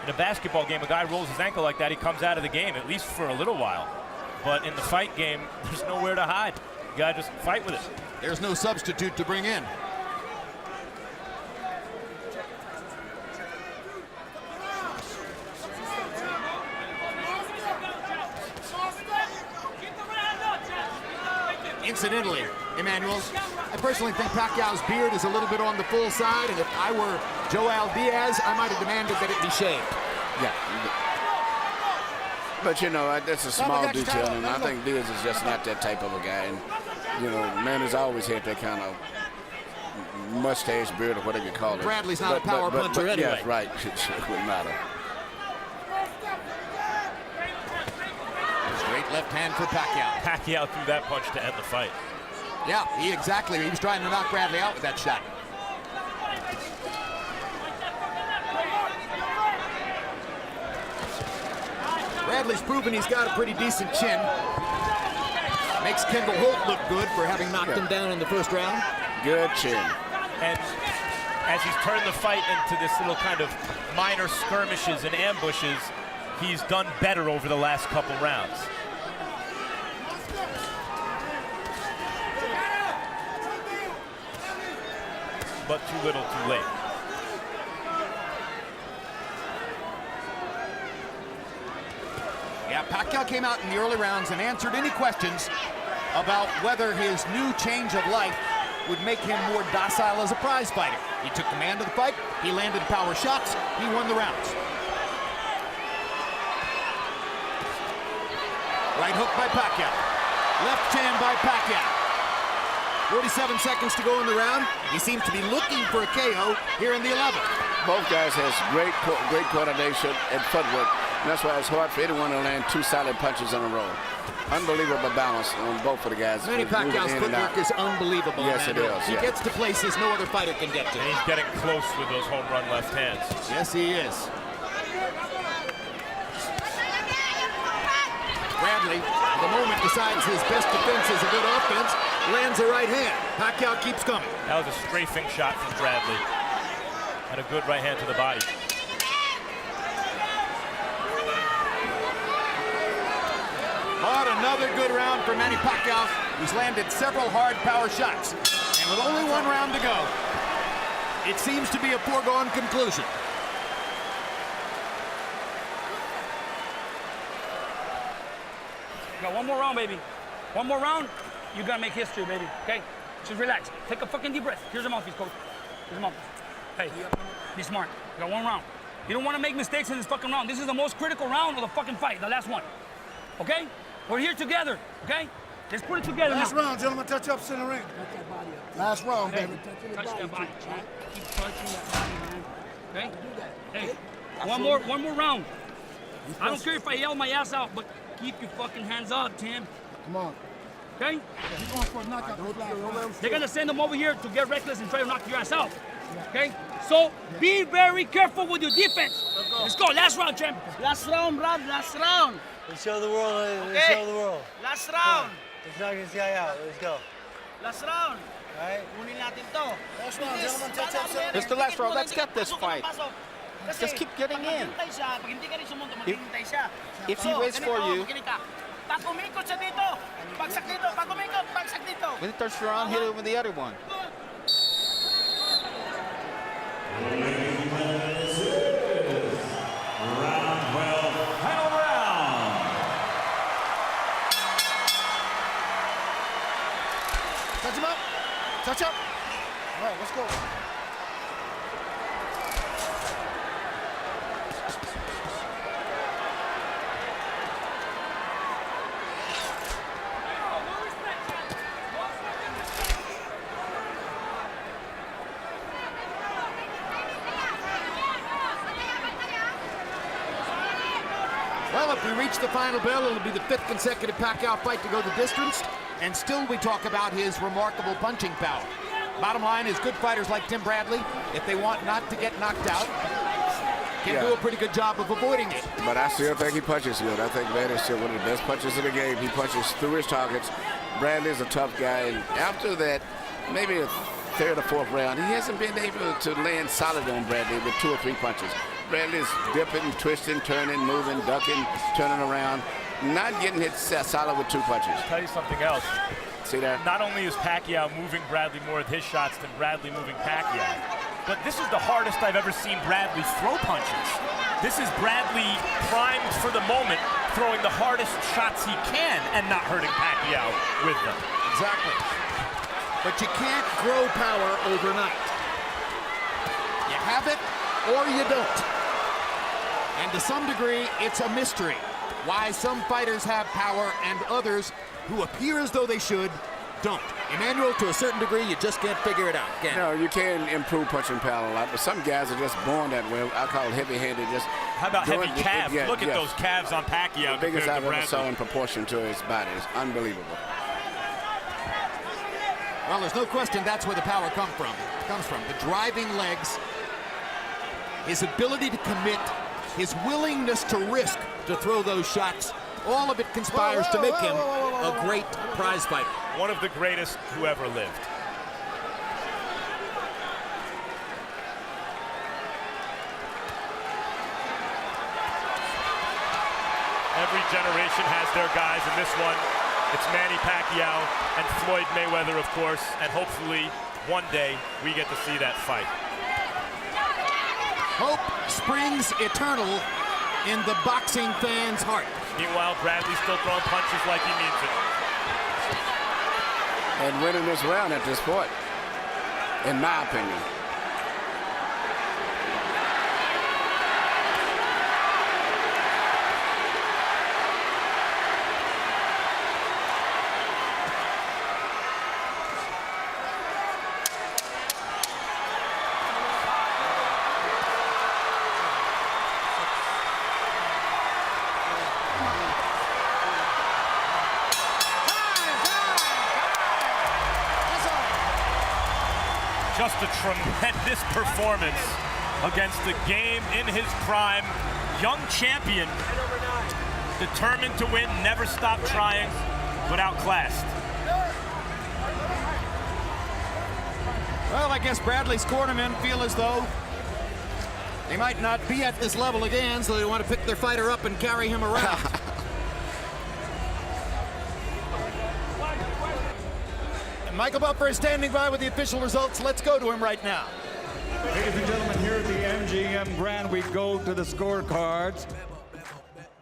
In a basketball game, a guy rolls his ankle like that, he comes out of the game, at least for a little while. But in the fight game, there's nowhere to hide. You gotta just fight with it. There's no substitute to bring in. Incidentally, Emmanuel, I personally think Pacquiao's beard is a little bit on the full side, and if I were Joel Diaz, I might have demanded that it be shaved. Yeah. But, you know, that's a small detail, and I think Diaz is just not that type of a guy. And, you know, Manny's always had that kind of mustache, beard, or whatever you call it. Bradley's not a power puncher anyway. Yeah, right. It wouldn't matter. Straight left hand for Pacquiao. Pacquiao threw that punch to end the fight. Yeah, he was trying to knock Bradley out with that shot. Bradley's proven he's got a pretty decent chin. Makes Kendall Holt look good for having knocked him down in the first round. Good chin. And as he's turned the fight into this little kind of minor skirmishes and ambushes, he's done better over the last couple rounds. But too little, too late. Yeah, Pacquiao came out in the early rounds and answered any questions about whether his new change of life would make him more docile as a prize fighter. He took command of the fight, he landed power shots, he won the rounds. Right hook by Pacquiao. Left hand by Pacquiao. 47 seconds to go in the round. He seems to be looking for a KO here in the 11th. Both guys has great coordination and footwork. And that's why it's hard for anyone to land two solid punches in a row. Unbelievable balance on both of the guys. Manny Pacquiao's footwork is unbelievable. Yes, it is. He gets to places no other fighter can get to. And he's getting close with those home run left hands. Yes, he is. Bradley, at the moment, decides his best defense is a good offense, lands a right hand. Pacquiao keeps coming. That was a strafing shot from Bradley. Had a good right hand to the body. But another good round for Manny Pacquiao, who's landed several hard power shots. And with only one round to go, it seems to be a foregone conclusion. Got one more round, baby. One more round, you're gonna make history, baby, okay? Just relax. Take a fucking deep breath. Here's your mouthpiece, coach. Here's your mouthpiece. Hey, be smart. You got one round. You don't want to make mistakes in this fucking round. This is the most critical round of the fucking fight, the last one. Okay? We're here together, okay? Let's put it together Last now. round, gentlemen. Touch ups in the ring. Last round, baby. Touch that body. Keep touching that body, man. Okay? Hey, one more round. I don't care if I yell my ass out, but keep your fucking hands up, Tim. Come on. Okay? He's going for a knockout. They're gonna send him over here to get reckless and try to knock your ass out. Okay? So be very careful with your defense. Let's go. Last round, champ. Last round, Brad. Last round. Let's show the world. Let's Okay. show the world. Last round. Let's knock this guy out. Let's go. Last round. All right. Kunin natin to. Last round, gentlemen. Touch ups in the ring. It's the last round. Let's get this fight. Kasi Just keep getting in. Pag hindi ka rin sumunod, maghihintay siya. If he waits for you, makinig ka. Pag umikot siya dito, bagsak dito. Pag umikot, bagsak dito. when he turns around, hit him with the other one. Touch him up. Touch up. All right, let's go. Well, if we reach the final bell, it'll be the 5th consecutive Pacquiao fight to go the distance. And still we talk about his remarkable punching power. Bottom line is good fighters like Tim Bradley, if they want not to get knocked out, can do a pretty good job of avoiding it. But I still think he punches good. I think Manny's still one of the best punchers in the game. He punches through his targets. Bradley's a tough guy. And after that, maybe a third or fourth round, he hasn't been able to land solid on Bradley with 2 or 3 punches. Bradley's dipping, twisting, turning, moving, ducking, turning around. Not getting hit solid with 2 punches. I'll tell you something else. See that? Not only is Pacquiao moving Bradley more with his shots than Bradley moving Pacquiao, but this is the hardest I've ever seen Bradley throw punches. This is Bradley primed for the moment, throwing the hardest shots he can and not hurting Pacquiao with them. Exactly. But you can't grow power overnight. You have it or you don't. And to some degree, it's a mystery why some fighters have power and others who appear as though they should don't. Emmanuel, to a certain degree, you just can't figure it out. No, you can improve punching power a lot, but some guys are just born that way. I call it heavy-handed. Just how about heavy calves? Look at those calves on Pacquiao. The biggest I've ever saw in proportion to his body. It's unbelievable. Well, there's no question that's where the power comes from. The driving legs, his ability to commit, his willingness to risk to throw those shots. All of it conspires to make him a great prize fighter. One of the greatest who ever lived. Every generation has their guys. In this one, it's Manny Pacquiao and Floyd Mayweather, of course, and hopefully one day we get to see that fight. Hope springs eternal in the boxing fan's heart. Meanwhile, Bradley's still throwing punches like he means it. And winning this round at this point, in my opinion. Just a tremendous performance against the game in his prime. Young champion, determined to win, never stopped trying, but outclassed. Well, I guess Bradley's cornermen feel as though they might not be at this level again, so they want to pick their fighter up and carry him around. Michael Buffer is standing by with the official results. Let's go to him right now. Ladies and gentlemen, here at the MGM Grand, we go to the scorecards.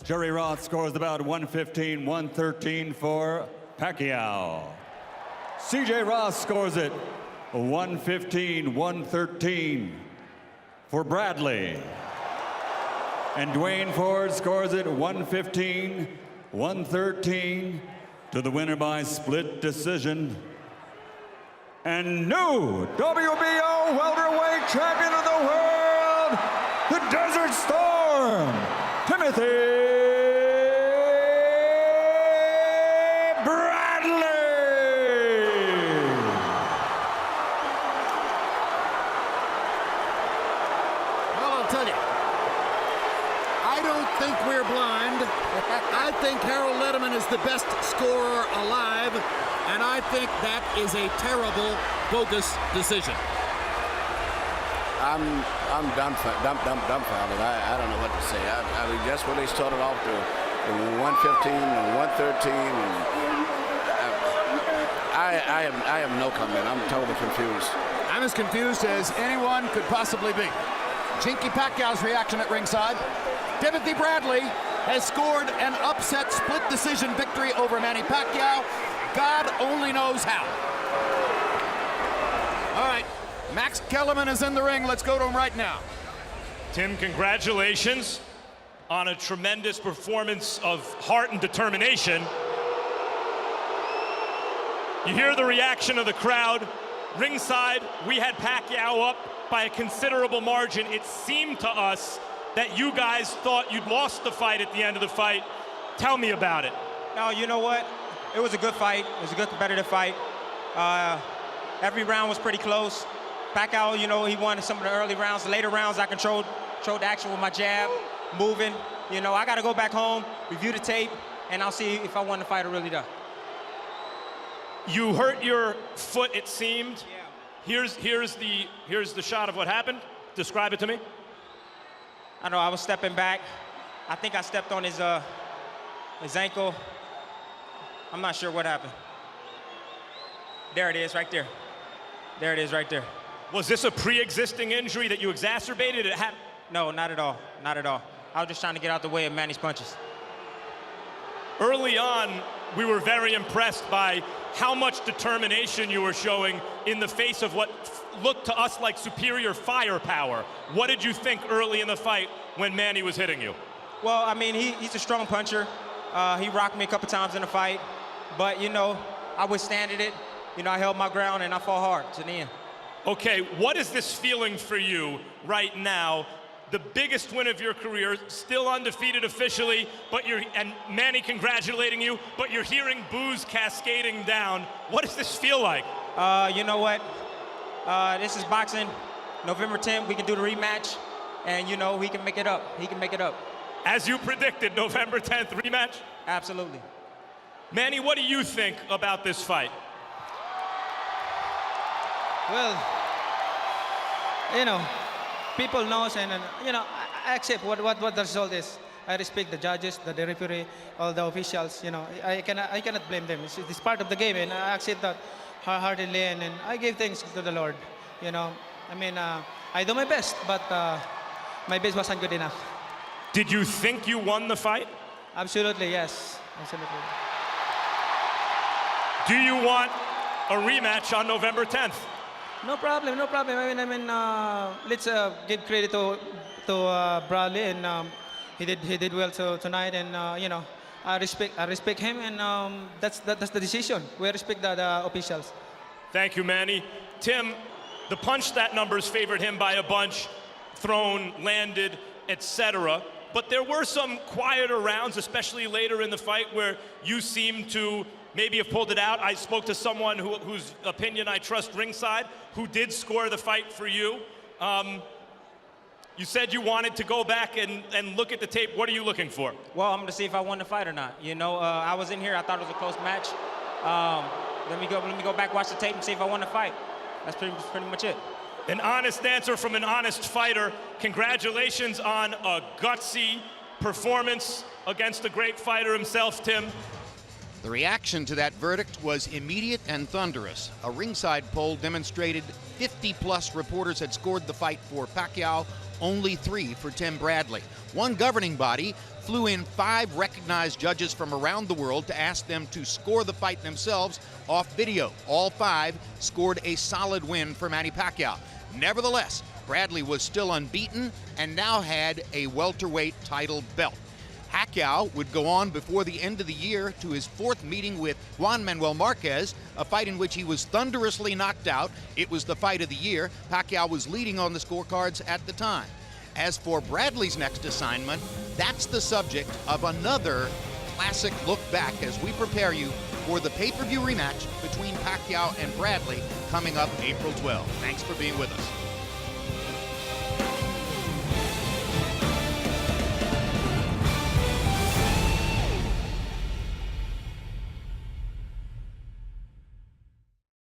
Jerry Roth scores about 115-113 for Pacquiao. CJ Ross scores it 115-113 for Bradley. And Dwayne Ford scores it 115-113 to the winner by split decision. And new WBO welterweight champion of the world, the Desert Storm, Timothy Bradley. Well, I'll tell you, I don't think we're blind. I think Harold Letterman is the best scorer alive. And I think that is a terrible, bogus decision. I'm dumbfounded. I don't know what to say. I mean, just when they started off the 115 and 113, and I have no comment. I'm totally confused. I'm as confused as anyone could possibly be. Chinky Pacquiao's reaction at ringside. Timothy Bradley has scored an upset split decision victory over Manny Pacquiao. God only knows how. All right, Max Kellerman is in the ring. Let's go to him right now. Tim, congratulations on a tremendous performance of heart and determination. You hear the reaction of the crowd. Ringside, we had Pacquiao up by a considerable margin. It seemed to us that you guys thought you'd lost the fight at the end of the fight. Tell me about it. No, you know what? It was a good fight. It was a good competitive fight. Every round was pretty close. Pacquiao, you know, he won some of the early rounds. The later rounds, I controlled the action with my jab, moving. You know, I got to go back home, review the tape, and I'll see if I won the fight or really done. You hurt your foot, it seemed. Yeah. Here's the shot of what happened. Describe it to me. I know I was stepping back. I think I stepped on his ankle. I'm not sure what happened. There it is, right there. There it is, right there. Was this a pre-existing injury that you exacerbated? It happened? No, not at all. Not at all. I was just trying to get out the way of Manny's punches. Early on, we were very impressed by how much determination you were showing in the face of what looked to us like superior firepower. What did you think early in the fight when Manny was hitting you? Well, I mean, he's a strong puncher. He rocked me a couple times in the fight. But, you know, I withstanded it. You know, I held my ground and I fought hard to the end. Okay, what is this feeling for you right now? The biggest win of your career, still undefeated officially, and Manny congratulating you, but you're hearing boos cascading down. What does this feel like? You know what? This is boxing. November 10th, we can do the rematch, and you know, he can make it up. He can make it up. As you predicted, November 10th rematch? Absolutely. Manny, what do you think about this fight? Well, you know, people knows and you know, I accept what the result is. I respect the judges, the referee, all the officials. You know, I cannot blame them. It's part of the game, and I accept that wholeheartedly, and I give thanks to the Lord. You know, I mean, I do my best, but my best wasn't good enough. Did you think you won the fight? Absolutely, yes. Absolutely. Do you want a rematch on November 10th? No problem, no problem. I mean, let's give credit to Bradley, and he did well tonight, and you know, I respect him, and that's the decision. We respect the officials. Thank you, Manny. Tim, the punch stat numbers favored him by a bunch, thrown, landed, etc. But there were some quieter rounds, especially later in the fight, where you seemed to maybe have pulled it out. I spoke to someone whose opinion I trust ringside, who did score the fight for you. You said you wanted to go back and look at the tape. What are you looking for? Well, I'm going to see if I won the fight or not. You know, I was in here. I thought it was a close match. Let me go back, watch the tape, and see if I won the fight. That's pretty much it. An honest answer from an honest fighter. Congratulations on a gutsy performance against a great fighter himself, Tim. The reaction to that verdict was immediate and thunderous. A ringside poll demonstrated 50-plus reporters had scored the fight for Pacquiao, only 3 for Tim Bradley. One governing body flew in 5 recognized judges from around the world to ask them to score the fight themselves off video. All 5 scored a solid win for Manny Pacquiao. Nevertheless, Bradley was still unbeaten and now had a welterweight title belt. Pacquiao would go on before the end of the year to his 4th meeting with Juan Manuel Marquez, a fight in which he was thunderously knocked out. It was the fight of the year. Pacquiao was leading on the scorecards at the time. As for Bradley's next assignment, that's the subject of another classic look back as we prepare you for the pay-per-view rematch between Pacquiao and Bradley coming up April 12. Thanks for being with us.